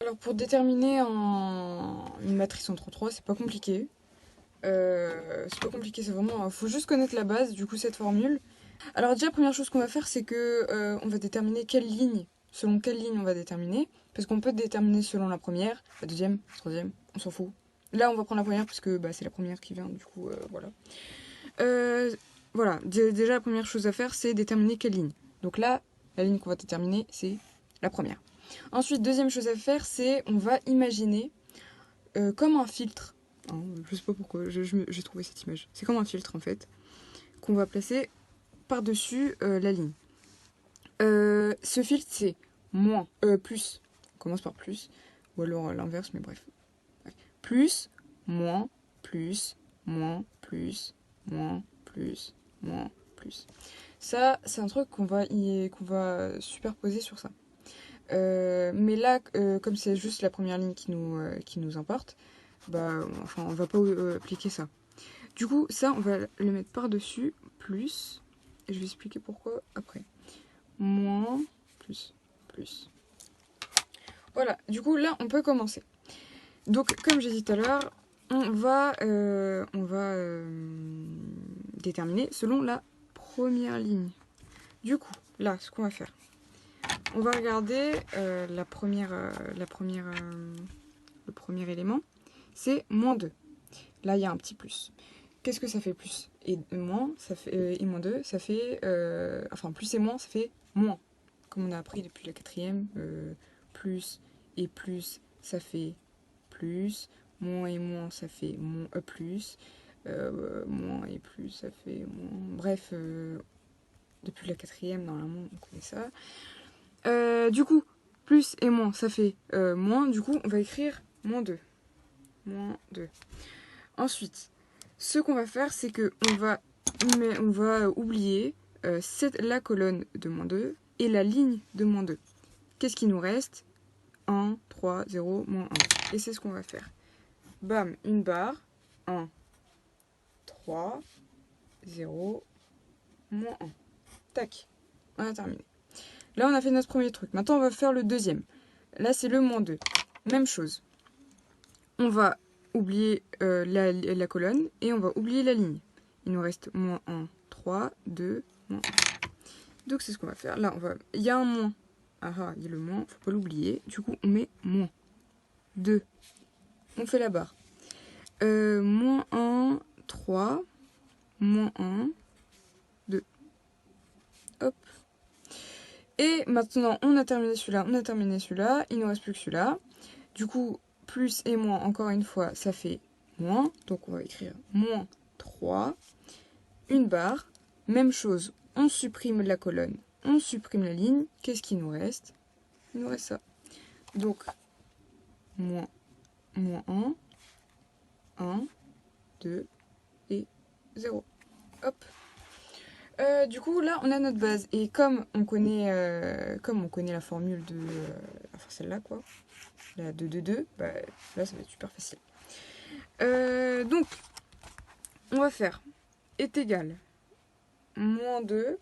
Alors pour déterminer une matrice entre 3, c'est pas compliqué. C'est vraiment, faut juste connaître la base, du coup cette formule. Alors déjà, première chose qu'on va faire, c'est que on va déterminer selon quelle ligne on va déterminer, parce qu'on peut déterminer selon la première, la deuxième, la troisième, on s'en fout. Là, on va prendre la première, parce que bah, c'est la première qui vient, du coup, voilà. Voilà, déjà la première chose à faire, c'est déterminer quelle ligne. Donc là, la ligne qu'on va déterminer, c'est la première. Ensuite, deuxième chose à faire, c'est on va imaginer comme un filtre. Hein, je sais pas pourquoi, j'ai trouvé cette image. C'est comme un filtre en fait, qu'on va placer par-dessus la ligne. Ce filtre, c'est plus. On commence par plus, ou alors l'inverse, mais bref. Ouais. Plus, moins, plus, moins, plus, moins, plus, moins, plus. Ça, c'est un truc qu'on va superposer sur ça. Mais là, comme c'est juste la première ligne qui nous importe, bah, enfin, on va pas appliquer ça. Du coup, ça, on va le mettre par-dessus, plus, et je vais expliquer pourquoi après. Moins, plus, plus. Voilà, du coup, là, on peut commencer. Donc, comme j'ai dit tout à l'heure, on va déterminer selon la première ligne. Du coup, là, ce qu'on va faire, on va regarder le premier élément, c'est moins 2. Là, il y a un petit plus. Qu'est-ce que ça fait plus et moins, ça fait, et moins 2, ça fait... enfin, plus et moins, ça fait moins. Comme on a appris depuis la quatrième, plus et plus, ça fait plus. Moins et moins, ça fait plus. Moins et plus, ça fait moins. Bref, depuis la quatrième, normalement, on connaît ça. Du coup, plus et moins, ça fait moins. Du coup, on va écrire moins 2. Moins 2. Ensuite, ce qu'on va faire, c'est que on va oublier la colonne de moins 2 et la ligne de moins 2. Qu'est-ce qui nous reste? 1, 3, 0, moins 1. Et c'est ce qu'on va faire. Bam, une barre. 1, 3, 0, moins 1. Tac, on a terminé. Là, on a fait notre premier truc. Maintenant, on va faire le deuxième. Là, c'est le moins 2. Même chose. On va oublier la colonne et on va oublier la ligne. Il nous reste moins 1, 3, 2, moins 1. Donc c'est ce qu'on va faire. Là, il y a un moins. Ah ah, il y a le moins, faut pas l'oublier. Du coup, on met moins 2. On fait la barre. Moins 1, 3, moins 1, 2. Hop. Et maintenant, on a terminé celui-là, on a terminé celui-là. Il ne nous reste plus que celui-là. Du coup, plus et moins, encore une fois, ça fait moins. Donc on va écrire moins 3. Une barre. Même chose, on supprime la colonne, on supprime la ligne. Qu'est-ce qu'il nous reste? Il nous reste ça. Donc, moins 1, 1, 2 et 0. Hop. Du coup, là, on a notre base. Et comme on connaît la formule de... enfin, celle-là, quoi. La 2, 2, 2, bah, là, ça va être super facile. Donc, on va faire est égal moins 2.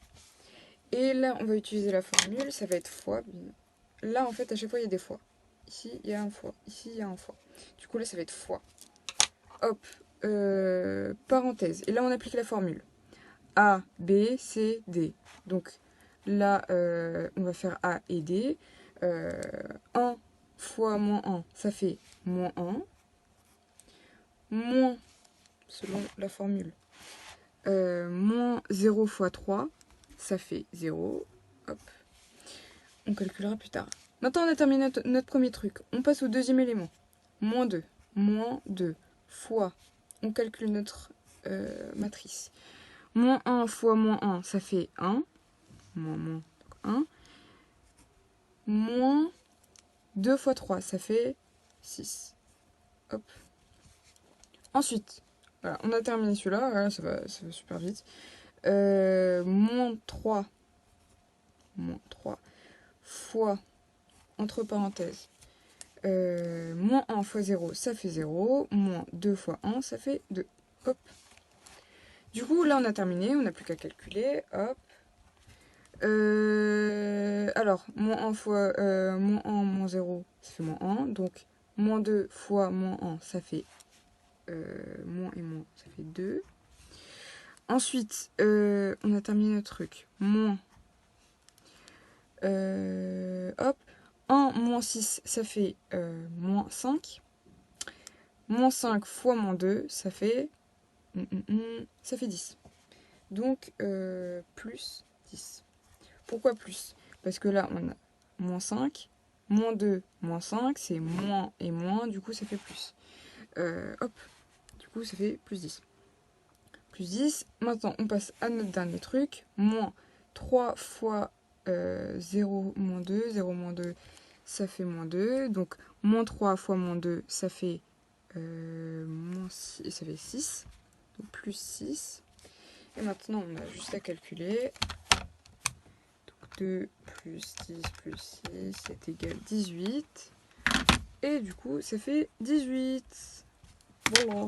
Et là, on va utiliser la formule. Ça va être fois. Là, en fait, à chaque fois, il y a des fois. Ici, il y a un fois. Ici, il y a un fois. Du coup, là, ça va être fois. Hop. Parenthèse. Et là, on applique la formule. A, B, C, D. Donc là, on va faire A et D. 1 fois moins 1, ça fait moins 1. Moins, selon la formule, moins 0 fois 3, ça fait 0. Hop. On calculera plus tard. Maintenant, on a terminé notre premier truc. On passe au deuxième élément. Moins 2. Moins 2 fois. On calcule notre matrice. Moins 1 fois moins 1, ça fait 1. Moins 1. Moins 2 fois 3, ça fait 6. Hop. Ensuite, voilà, on a terminé celui-là. Voilà, ça va super vite. Moins 3 fois, entre parenthèses, moins 1 fois 0, ça fait 0. Moins 2 fois 1, ça fait 2. Hop. Du coup, là, on a terminé. On n'a plus qu'à calculer. Hop. Alors, moins 1 fois moins 1 moins 0, ça fait moins 1. Donc, moins 2 fois moins 1, ça fait moins et moins, ça fait 2. Ensuite, on a terminé notre truc. Moins. Hop. 1 moins 6, ça fait moins 5. Moins 5 fois moins 2, ça fait... ça fait 10. Donc, plus 10. Pourquoi plus? Parce que là, on a moins 5, moins 2, moins 5, c'est moins et moins, du coup, ça fait plus. Hop, du coup, ça fait plus 10. Plus 10. Maintenant, on passe à notre dernier truc. Moins 3 fois 0 moins 2. 0 moins 2, ça fait moins 2. Donc, moins 3 fois moins 2, ça fait, moins 6, ça fait 6. Donc, plus 6. Et maintenant, on a juste à calculer. Donc, 2 plus 10 plus 6 est égal à 18. Et du coup, ça fait 18. Voilà.